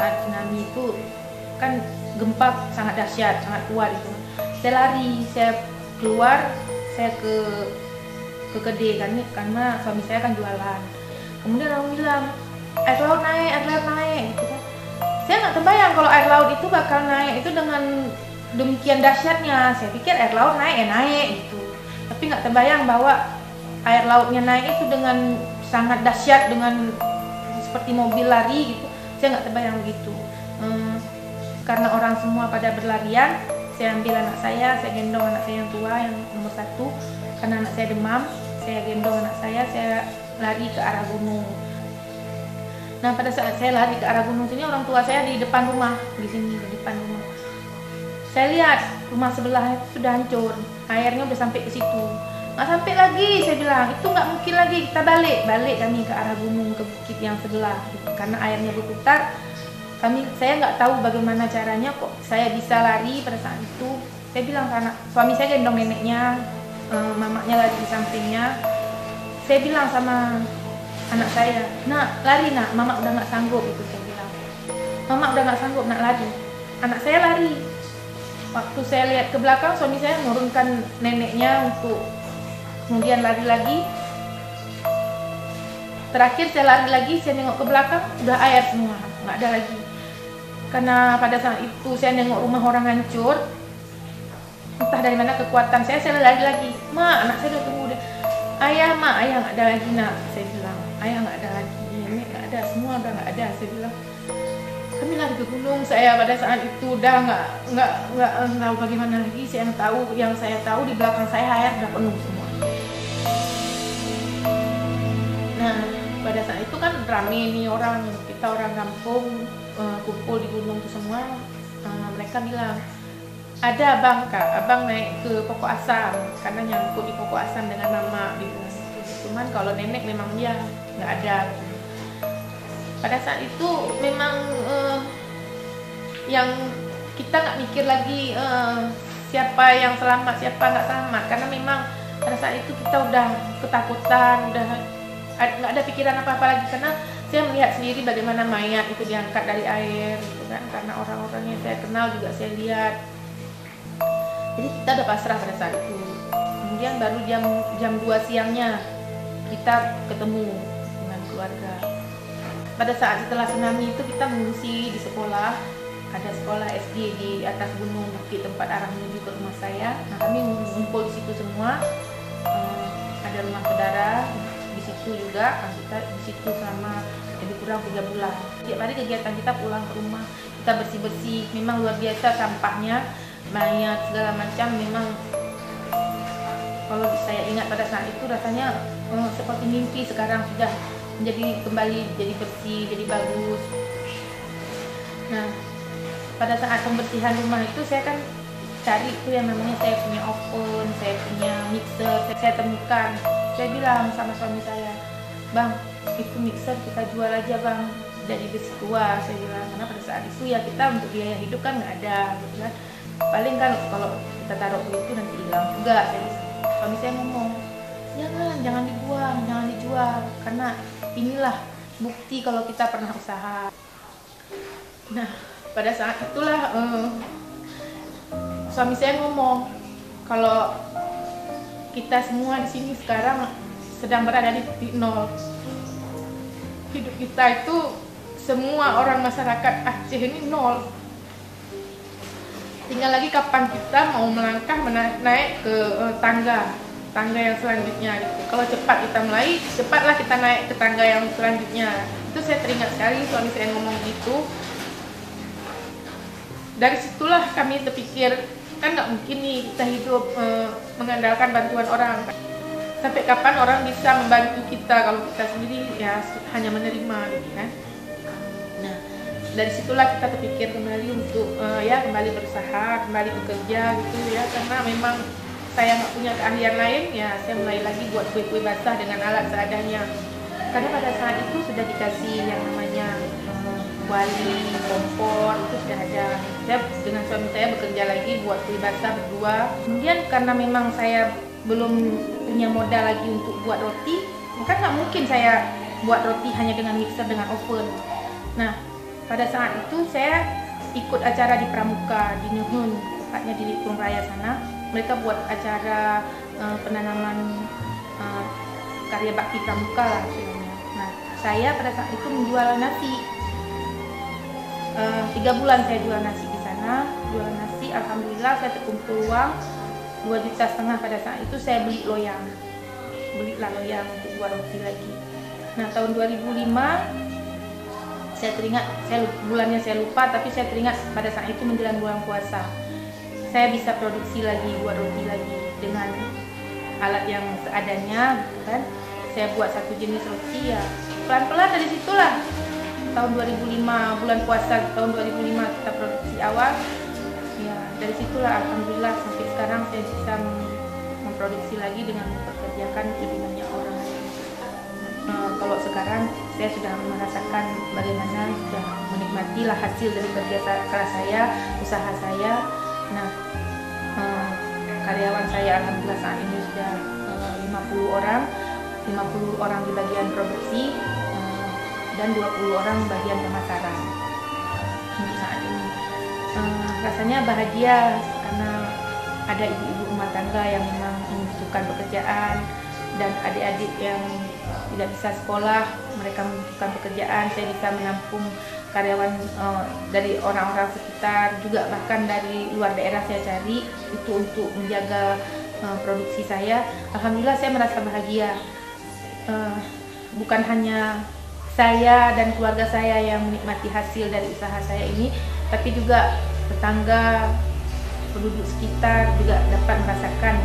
saat tsunami itu kan gempa sangat dahsyat, sangat kuat itu. Saya lari, saya keluar, saya ke kedai kan, karena suami saya kan jualan. Kemudian orang bilang air laut naik gitu kan. Saya nggak terbayang kalau air laut itu bakal naik itu dengan demikian dahsyatnya. Saya pikir air laut naik gitu, tapi nggak terbayang bahwa air lautnya naik itu dengan sangat dahsyat, dengan seperti mobil lari gitu. Saya nggak terbayang begitu. Karena orang semua pada berlarian, saya ambil anak saya gendong anak saya yang tua, yang nomor 1, karena anak saya demam. Saya gendong anak saya lari ke arah gunung. Nah, pada saat saya lari ke arah gunung sini, orang tua saya di depan rumah, di sini, di depan rumah. Saya lihat rumah sebelahnya sudah hancur, airnya udah sampai ke situ. Nggak sampai lagi, saya bilang, itu nggak mungkin lagi, kita balik kami ke arah gunung, ke bukit yang sebelah, gitu. Karena airnya berputar. Saya nggak tahu bagaimana caranya kok saya bisa lari pada saat itu. Saya bilang karena suami saya gendong neneknya, mamanya lari di sampingnya. Saya bilang sama anak saya, nak lari nak, mama udah nggak sanggup, itu saya bilang. Mama udah nggak sanggup nak lari. Anak saya lari. Waktu saya lihat ke belakang, suami saya menurunkan neneknya untuk kemudian lari lagi. Terakhir saya lari lagi, saya nengok ke belakang, udah air semua, nggak ada lagi. Karena pada saat itu saya nengok rumah orang hancur, entah dari mana kekuatan saya lari lagi. Ma, anak saya udah tunggu deh. Ayah, ma, ayah nggak ada lagi nak, saya bilang. Ayah nggak ada lagi, nenek nggak ada, semua udah nggak ada, saya bilang. Kami lari ke gunung. Saya pada saat itu udah nggak tahu bagaimana lagi. Yang saya tahu di belakang saya air udah penuh semua. Nah, pada saat itu kan rame nih kita orang kampung kumpul di gunung itu semua. Mereka bilang, ada abang naik ke pokok asam karena nyangkut di pokok asam dengan mama gitu. Cuman kalau nenek memang dia nggak ada. Pada saat itu memang yang kita nggak mikir lagi siapa yang selamat, siapa nggak selamat, karena memang pada saat itu kita udah ketakutan, udah nggak ada pikiran apa-apa lagi, karena saya melihat sendiri bagaimana mayat itu diangkat dari air gitu kan, karena orang-orang yang saya kenal juga saya lihat. Jadi kita udah pasrah pada saat itu. Kemudian baru jam 2 siangnya kita ketemu dengan keluarga. Pada saat setelah tsunami itu kita mengungsi di sekolah. Ada sekolah SD di atas gunung bukit tempat arah menuju ke rumah saya. Nah, kami ngumpul di situ semua. Ada rumah saudara di situ juga. Kita di situ selama lebih kurang 3 bulan. Setiap hari kegiatan kita pulang ke rumah, kita bersih-bersih. Memang luar biasa sampahnya, mayat segala macam. Memang kalau saya ingat pada saat itu rasanya seperti mimpi. Sekarang sudah kembali jadi bersih, jadi bagus. Nah, pada saat pembersihan rumah itu saya kan cari itu yang namanya, saya punya oven, saya punya mixer, saya temukan. Saya bilang sama suami saya, bang, itu mixer kita jual aja bang, dari besi tua, saya bilang. Karena pada saat itu ya kita untuk biaya hidup kan nggak ada gitu kan. Paling kan kalau kita taruh itu nanti hilang juga. Suami saya ngomong, jangan dibuang, jangan dijual, karena inilah bukti kalau kita pernah usaha. Nah, pada saat itulah suami saya ngomong, kalau kita semua di sini sekarang sedang berada di titik nol. Hidup kita itu, semua orang masyarakat Aceh ini nol. Tinggal lagi kapan kita mau melangkah naik ke tangga yang selanjutnya gitu. Kalau cepat kita mulai, cepatlah kita naik ke tangga yang selanjutnya. Itu saya teringat sekali suami saya ngomong gitu. Dari situlah kami terpikir, kan nggak mungkin nih kita hidup mengandalkan bantuan orang. Sampai kapan orang bisa membantu kita kalau kita sendiri ya hanya menerima gitu kan. Nah, dari situlah kita terpikir kembali untuk kembali berusaha, kembali bekerja gitu ya, karena memang saya nggak punya keahlian lain, ya saya mulai lagi buat kue-kue basah dengan alat seadanya. Karena pada saat itu sudah dikasih yang namanya kuali, kompor, itu sudah ada. Saya dengan suami saya bekerja lagi buat kue basah berdua. Kemudian karena memang saya belum punya modal lagi untuk buat roti, maka nggak mungkin saya buat roti hanya dengan mixer, dengan oven. Nah, pada saat itu saya ikut acara di Pramuka di Nuhun, tepatnya di Likung Raya sana. Mereka buat acara penanaman karya bakti Pramuka lah istilahnya. Nah, saya pada saat itu menjual nasi. 3 bulan saya jual nasi di sana, jual nasi. Alhamdulillah saya terkumpul uang 2,5 juta pada saat itu. Saya beli loyang, belilah loyang untuk buat roti lagi. Nah, tahun 2005 saya teringat, bulannya saya lupa, tapi saya teringat pada saat itu menjelang bulan puasa. Saya bisa produksi lagi, buat roti lagi dengan alat yang seadanya, gitu kan. Saya buat satu jenis roti ya. Pelan-pelan dari situlah. Tahun 2005 bulan puasa tahun 2005 kita produksi awal. Ya, dari situlah alhamdulillah sampai sekarang saya bisa memproduksi lagi dengan mempekerjakan lebih banyak orang. Kalau sekarang saya sudah merasakan bagaimana sudah menikmatilah hasil dari kerja keras saya, usaha saya. Nah, karyawan saya alhamdulillah saat ini sudah 50 orang di bagian produksi dan 20 orang bagian pemasaran untuk saat ini. Rasanya bahagia karena ada ibu-ibu rumah tangga yang memang membutuhkan pekerjaan dan adik-adik yang tidak bisa sekolah, mereka membutuhkan pekerjaan. Saya bisa menampung karyawan dari orang-orang sekitar, juga bahkan dari luar daerah saya cari itu untuk menjaga produksi saya. Alhamdulillah saya merasa bahagia. Bukan hanya saya dan keluarga saya yang menikmati hasil dari usaha saya ini, tapi juga tetangga, penduduk sekitar juga dapat merasakan